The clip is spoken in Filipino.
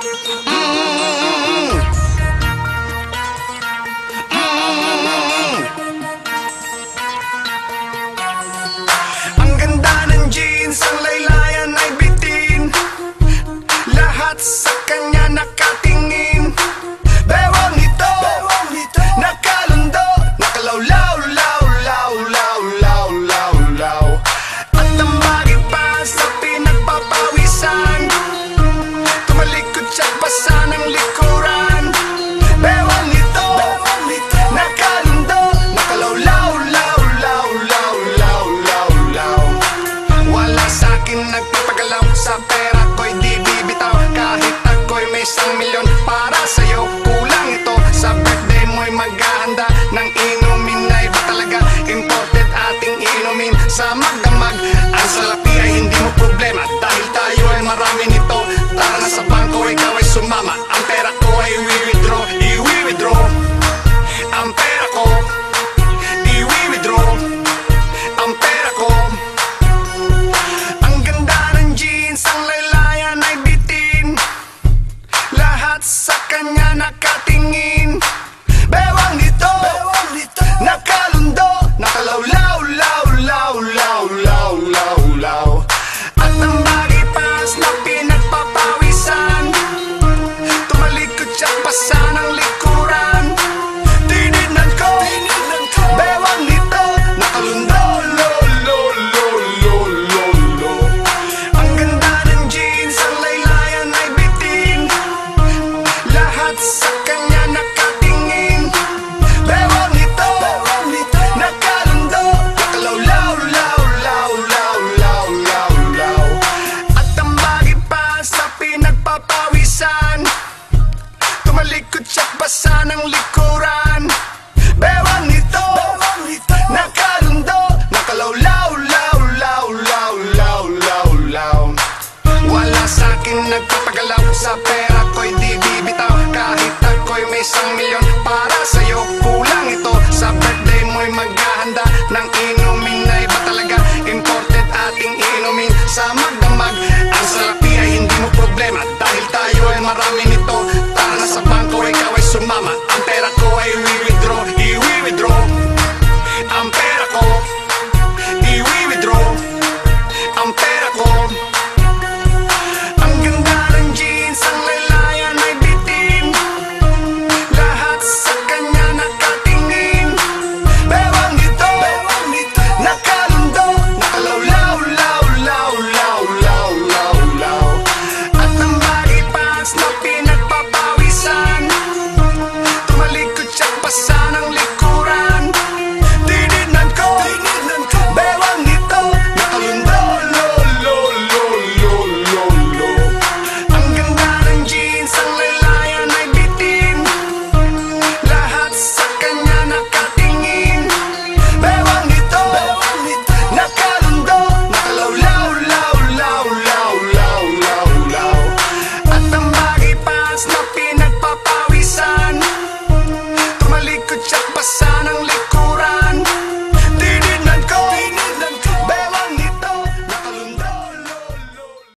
Ang ganda ng jeans, ang laylayan ay bitin. Lahat sa kanya nakatingin. Bewang nito, nakalundo, nakalawlaw, law, law, law, law, law, law. At ang bagay pa sa pinagpapawisan, tumalikod siya basa ng likuran. Bewang nito, nakalundo, nakalawlaw, law, law, law, law, law, law. Wala sa'kin nagpapagalaw, sa pera ko'y di bibitaw. Kahit ako'y may 1,000,000 para sa'yo, kulang ito. Sa birthday mo'y maghahanda ng inumin na iba talaga. Imported ating inumin sa magdamag. Ang salapi ay hindi mo problema, dahil tayo ay marami nito. Tara na sa bangko, ikaw ay sumama. Ang pera ko ay i-withdraw, i-withdraw. Ang pera ko, i-withdraw. Ang pera ko. Ang ganda ng jeans, ang laylayan ay bitin. Lahat sa kanya nakatingin. Bewang nito, nakalundo, nakalawlaw, law, law, law, law, law, law. At ang bagay pas na pinagpapawisan, tumalikod siya basa ng likuran. Tinignan ko, bewang nito, nakalundo, lo, lo, lo, lo, lo, lo. Ang ganda ng jeans, ang laylayan ay bitin. Lahat sa kanya nakatingin. Bewang nito, nakalundo, nakalawlaw, law, law, law, law, law, law. At ang bagay pa sa pinagpapawisan, tumalikod siya basa ng likuran. Bewang nito, nakalundo, nakalawlaw, law, law, law, law, law, law. Wala sa'kin nagpapagalaw, sa pera ko'y di bibitaw. Kahit ako'y may 1,000,000 para sa'yo, kulang ito. Sa birthday mo'y maghahanda ng inumin na iba talaga. Imported ating inumin sa magdamag.